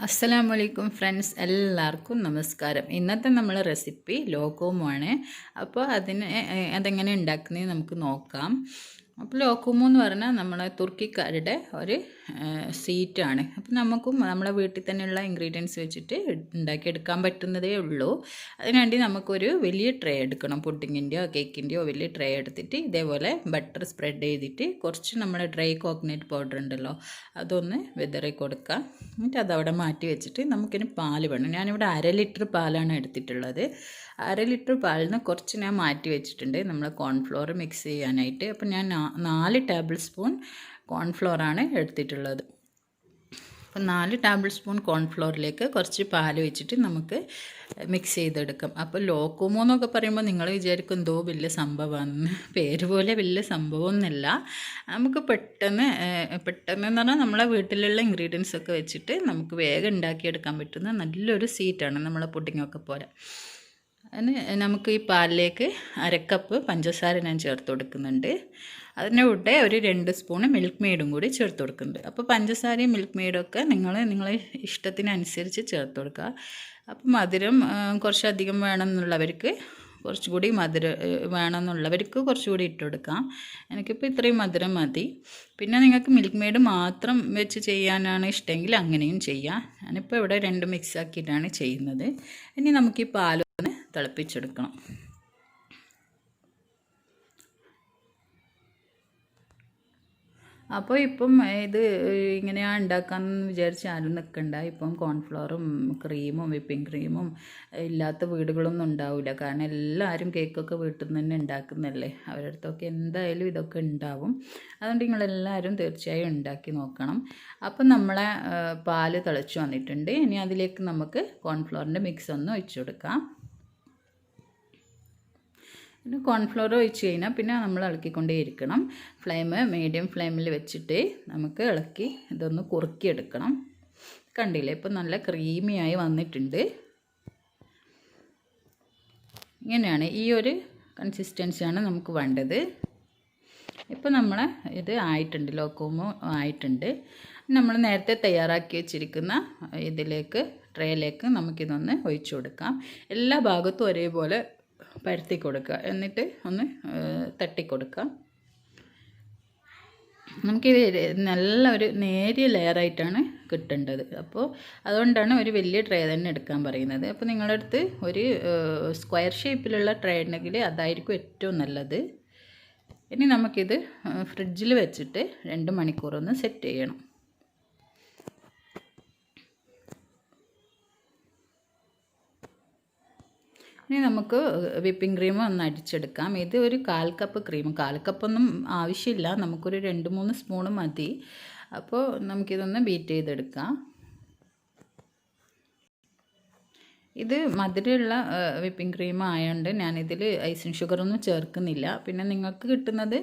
അസ്സലാമലൈക്കും ഫ്രണ്ട്സ്, എല്ലാവർക്കും നമസ്കാരം. ഇന്നത്തെ നമ്മളെ റെസിപ്പി ലോക്കുമാണ്. അപ്പോൾ അതെങ്ങനെ ഉണ്ടാക്കുന്നത് നമുക്ക് നോക്കാം. അപ്പോൾ ലോക്കുമു എന്ന് പറഞ്ഞാൽ നമ്മളെ തുർക്കിക്കാരുടെ ഒരു സ്വീറ്റാണ്. അപ്പോൾ നമുക്കും നമ്മളെ വീട്ടിൽ തന്നെയുള്ള ഇൻഗ്രീഡിയൻസ് വെച്ചിട്ട് ഉണ്ടാക്കിയെടുക്കാൻ പറ്റുന്നതേ ഉള്ളൂ. അതിനുവേണ്ടി നമുക്കൊരു വലിയ ട്രേ എടുക്കണം. പുഡിങ്ങിൻ്റെയോ കേക്കിൻ്റെയോ വലിയ ട്രേ എടുത്തിട്ട് ഇതേപോലെ ബട്ടർ സ്പ്രെഡ് ചെയ്തിട്ട് കുറച്ച് നമ്മുടെ ഡ്രൈ കോക്കനട്ട് പൗഡർ ഉണ്ടല്ലോ, അതൊന്ന് വിതറി കൊടുക്കുക. എന്നിട്ട് അതവിടെ മാറ്റി വെച്ചിട്ട് നമുക്കിന് പാല് വേണം. ഞാനിവിടെ 1/2 ലിറ്റർ പാലാണ് എടുത്തിട്ടുള്ളത്. 1/2 ലിറ്റർ പാലിന് കുറച്ച് ഞാൻ മാറ്റി വെച്ചിട്ടുണ്ട് നമ്മൾ കോൺഫ്ലോർ മിക്സ് ചെയ്യാനായിട്ട്. അപ്പം ഞാൻ 4 ടേബിൾ സ്പൂൺ കോൺഫ്ലോറാണ് എടുത്തിട്ടുള്ളത്. അപ്പം 4 ടേബിൾ സ്പൂൺ കോൺഫ്ലോറിലേക്ക് കുറച്ച് പാൽ വെച്ചിട്ട് നമുക്ക് മിക്സ് ചെയ്തെടുക്കാം. അപ്പോൾ ലോക്കുമോ എന്നൊക്കെ പറയുമ്പോൾ നിങ്ങൾ വിചാരിക്കും എന്തോ വലിയ സംഭവമാണ്. പേര് പോലെ വലിയ സംഭവമൊന്നുമല്ല. നമുക്ക് പെട്ടെന്ന് എന്ന് പറഞ്ഞാൽ നമ്മളെ വീട്ടിലുള്ള ഇൻഗ്രീഡിയൻസ് ഒക്കെ വെച്ചിട്ട് നമുക്ക് വേഗം ഉണ്ടാക്കിയെടുക്കാൻ പറ്റുന്ന നല്ലൊരു സ്വീറ്റാണ്, നമ്മളെ പുഡിങ്ങൊക്കെ പോലെ. അതിന് നമുക്ക് ഈ പാലിലേക്ക് 1/2 കപ്പ് പഞ്ചസാര ഞാൻ ചേർത്ത് കൊടുക്കുന്നുണ്ട്. അതിൻ്റെ കൂടെ ഒരു 2 സ്പൂണ് മിൽക്ക് മെയ്ഡും കൂടി ചേർത്ത് കൊടുക്കുന്നുണ്ട്. അപ്പോൾ പഞ്ചസാരയും മിൽക്ക് മെയ്ഡും ഒക്കെ നിങ്ങളെ ഇഷ്ടത്തിനനുസരിച്ച് ചേർത്ത് കൊടുക്കുക. അപ്പോൾ മധുരം കുറച്ചധികം വേണമെന്നുള്ളവർക്ക് കുറച്ചുകൂടി വേണമെന്നുള്ളവർക്ക് കുറച്ചുകൂടി ഇട്ട് കൊടുക്കാം. എനിക്കിപ്പോൾ ഇത്രയും മധുരം മതി. പിന്നെ നിങ്ങൾക്ക് മിൽക്ക് മെയ്ഡ് മാത്രം വെച്ച് ചെയ്യാനാണ് ഇഷ്ടമെങ്കിൽ അങ്ങനെയും ചെയ്യാം. ഞാനിപ്പോൾ ഇവിടെ 2 മിക്സ് ആക്കിയിട്ടാണ് ചെയ്യുന്നത്. ഇനി നമുക്ക് ഈ പാലൊന്ന് തിളപ്പിച്ചെടുക്കണം. അപ്പോൾ ഇപ്പം ഇത് ഇങ്ങനെയാണ് ഉണ്ടാക്കാമെന്ന് വിചാരിച്ച് ആരും നിൽക്കണ്ട. ഇപ്പം കോൺഫ്ലവറും ക്രീമും വിപ്പിംഗ് ക്രീമും ഇല്ലാത്ത വീടുകളൊന്നും ഉണ്ടാവില്ല. കാരണം എല്ലാവരും കേക്കൊക്കെ വീട്ടിൽ നിന്ന് തന്നെ ഉണ്ടാക്കുന്നല്ലേ. അവരുടെ അടുത്തൊക്കെ എന്തായാലും ഇതൊക്കെ ഉണ്ടാവും. അതുകൊണ്ട് നിങ്ങളെല്ലാവരും തീർച്ചയായും ഉണ്ടാക്കി നോക്കണം. അപ്പം നമ്മളെ പാല് തിളച്ച് വന്നിട്ടുണ്ട്. ഇനി അതിലേക്ക് നമുക്ക് കോൺഫ്ലവറിൻ്റെ മിക്സ് ഒന്ന് ഒഴിച്ചു കൊടുക്കാം. പിന്നെ കോൺഫ്ലോർ ഒഴിച്ച് കഴിഞ്ഞാൽ പിന്നെ നമ്മൾ ഇളക്കിക്കൊണ്ടേയിരിക്കണം. ഫ്ലെയിം മീഡിയം ഫ്ലെയിമിൽ വെച്ചിട്ട് നമുക്ക് ഇളക്കി ഇതൊന്ന് കുറുക്കിയെടുക്കണം. കണ്ടില്ലേ, ഇപ്പോൾ നല്ല ക്രീമിയായി വന്നിട്ടുണ്ട്. ഇങ്ങനെയാണ്, ഈ ഒരു കൺസിസ്റ്റൻസിയാണ് നമുക്ക് വേണ്ടത്. ഇപ്പോൾ നമ്മൾ ഇത് ആയിട്ടുണ്ട്, ലോക്കുമു ആയിട്ടുണ്ട്. നമ്മൾ നേരത്തെ തയ്യാറാക്കി വെച്ചിരിക്കുന്ന ട്രേയിലേക്ക് നമുക്കിതൊന്ന് ഒഴിച്ചു കൊടുക്കാം. എല്ലാ ഭാഗത്തും ഒരേപോലെ പരത്തി കൊടുക്കുക. എന്നിട്ട് ഒന്ന് തട്ടിക്കൊടുക്കുക. നമുക്കിത് നല്ല ഒരു നേരിയ ലെയറായിട്ടാണ് കിട്ടേണ്ടത്. അപ്പോൾ അതുകൊണ്ടാണ് ഒരു വലിയ ട്രേ തന്നെ എടുക്കാൻ പറയുന്നത്. അപ്പോൾ നിങ്ങളുടെ അടുത്ത് ഒരു സ്ക്വയർ ഷേപ്പിലുള്ള ട്രേ ഉണ്ടെങ്കിൽ അതായിരിക്കും ഏറ്റവും നല്ലത്. ഇനി നമുക്കിത് ഫ്രിഡ്ജിൽ വെച്ചിട്ട് 2 മണിക്കൂറൊന്ന് സെറ്റ് ചെയ്യണം. ഇനി നമുക്ക് വിപ്പിംഗ് ക്രീം ഒന്ന് അടിച്ചെടുക്കാം. ഇത് ഒരു 1/4 കപ്പ് ക്രീം, 1/4 കപ്പൊന്നും ആവശ്യമില്ല, നമുക്കൊരു 2-3 സ്പൂണ് മതി. അപ്പോൾ നമുക്കിതൊന്ന് ബീറ്റ് ചെയ്തെടുക്കാം. ഇത് മധുരമുള്ള വിപ്പിംഗ് ക്രീം ആയതുകൊണ്ട് ഞാനിതിൽ ഐസിങ് ഷുഗറൊന്നും ചേർക്കുന്നില്ല. പിന്നെ നിങ്ങൾക്ക് കിട്ടുന്നത്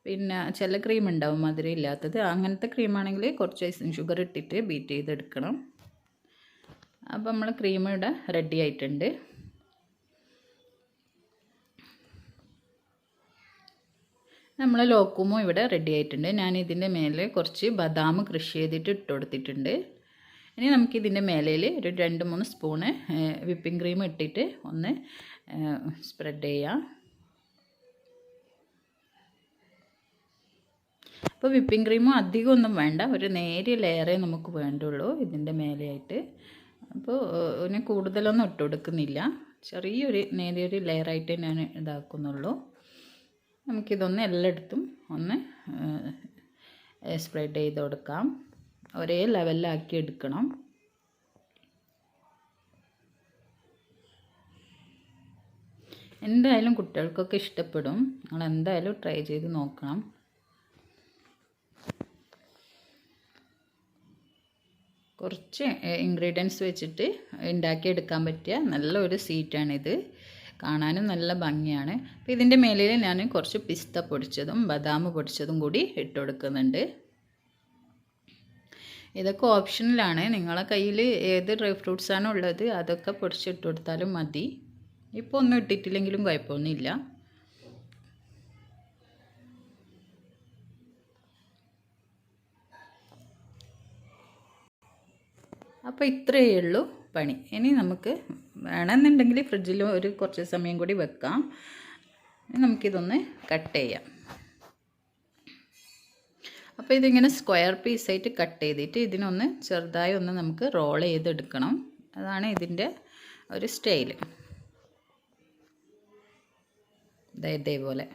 പിന്നെ ചില ക്രീം ഉണ്ടാവും മധുരം ഇല്ലാത്തത്. അങ്ങനത്തെ ക്രീമാണെങ്കിൽ കുറച്ച് ഐസിങ് ഷുഗർ ഇട്ടിട്ട് ബീറ്റ് ചെയ്തെടുക്കണം. അപ്പോൾ നമ്മൾ ക്രീം ഇവിടെ റെഡി ആയിട്ടുണ്ട്. നമ്മൾ ലോക്കുമോ ഇവിടെ റെഡി ആയിട്ടുണ്ട്. ഞാൻ ഇതിൻ്റെ മേലെ കുറച്ച് ബദാം കൃഷി ചെയ്തിട്ട് ഇട്ട് കൊടുത്തിട്ടുണ്ട്. ഇനി നമുക്കിതിൻ്റെ മേലയിൽ ഒരു 2-3 സ്പൂണ് വിപ്പിംഗ് ക്രീം ഇട്ടിട്ട് ഒന്ന് സ്പ്രെഡ് ചെയ്യാം. അപ്പോൾ വിപ്പിംഗ് ക്രീമും അധികമൊന്നും വേണ്ട, ഒരു നേരിയ ലെയറേ നമുക്ക് വേണ്ടുള്ളൂ ഇതിൻ്റെ മേലെയായിട്ട്. അപ്പോൾ ഇതിന് കൂടുതലൊന്നും ഇട്ട് കൊടുക്കുന്നില്ല, ചെറിയൊരു നേരിയൊരു ലെയറായിട്ട് ഞാൻ ഇതാക്കുന്നുള്ളൂ. നമുക്കിതൊന്ന് എല്ലായിടത്തും ഒന്ന് സ്പ്രെഡ് ചെയ്ത് കൊടുക്കാം. ഒരേ ലെവലിലാക്കി എടുക്കണം. എന്തായാലും കുട്ടികൾക്കൊക്കെ ഇഷ്ടപ്പെടും. നിങ്ങൾ എന്തായാലും ട്രൈ ചെയ്ത് നോക്കണം. കുറച്ച് ഇൻഗ്രീഡിയൻസ് വെച്ചിട്ട് ഉണ്ടാക്കിയെടുക്കാൻ പറ്റിയ നല്ലൊരു സ്വീറ്റാണിത്. കാണാനും നല്ല ഭംഗിയാണ്. അപ്പോൾ ഇതിൻ്റെ മേലിൽ ഞാൻ കുറച്ച് പിസ്ത പൊടിച്ചതും ബദാം പൊടിച്ചതും കൂടി ഇട്ട് കൊടുക്കുന്നുണ്ട്. ഇതൊക്കെ ഓപ്ഷനിലാണ്, നിങ്ങളെ കയ്യിൽ ഏത് ഡ്രൈ ഫ്രൂട്ട്സാണോ ഉള്ളത് അതൊക്കെ പൊടിച്ചിട്ട് കൊടുത്താലും മതി. ഇപ്പോൾ ഒന്നും ഇട്ടിട്ടില്ലെങ്കിലും കുഴപ്പമൊന്നുമില്ല. അപ്പോൾ ഇത്രയേ ഉള്ളൂ പണി. ഇനി നമുക്ക് വേണമെന്നുണ്ടെങ്കിൽ ഫ്രിഡ്ജിൽ കുറച്ച് സമയം കൂടി വെക്കാം. നമുക്കിതൊന്ന് കട്ട് ചെയ്യാം. അപ്പോൾ ഇതിങ്ങനെ സ്ക്വയർ പീസായിട്ട് കട്ട് ചെയ്തിട്ട് ഇതിനൊന്ന് ചെറുതായി ഒന്ന് നമുക്ക് റോൾ ചെയ്തെടുക്കണം. അതാണ് ഇതിൻ്റെ ഒരു സ്റ്റൈല്. ഇതേപോലെ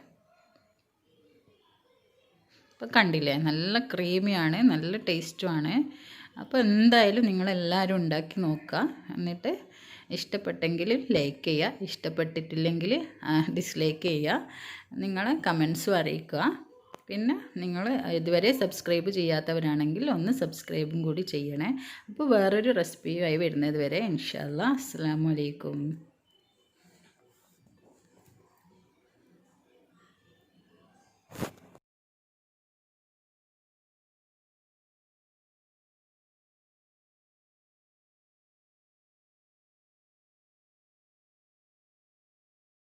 അപ്പോൾ കണ്ടില്ലേ, നല്ല ക്രീമിയാണ്, നല്ല ടേസ്റ്റുമാണ്. അപ്പോൾ എന്തായാലും നിങ്ങളെല്ലാവരും ഉണ്ടാക്കി നോക്കുക. എന്നിട്ട് ഇഷ്ടപ്പെട്ടെങ്കിൽ ലൈക്ക് ചെയ്യുക, ഇഷ്ടപ്പെട്ടിട്ടില്ലെങ്കിൽ ഡിസ്ലൈക്ക് ചെയ്യുക. നിങ്ങളെ കമൻസും അറിയിക്കുക. പിന്നെ നിങ്ങൾ ഇതുവരെ സബ്സ്ക്രൈബ് ചെയ്യാത്തവരാണെങ്കിൽ ഒന്ന് സബ്സ്ക്രൈബും കൂടി ചെയ്യണേ. അപ്പോൾ വേറൊരു റെസിപ്പിയുമായി വരുന്നത് വരെ ഇൻഷാ അല്ലാഹ്. അസ്സലാമു അലൈക്കും.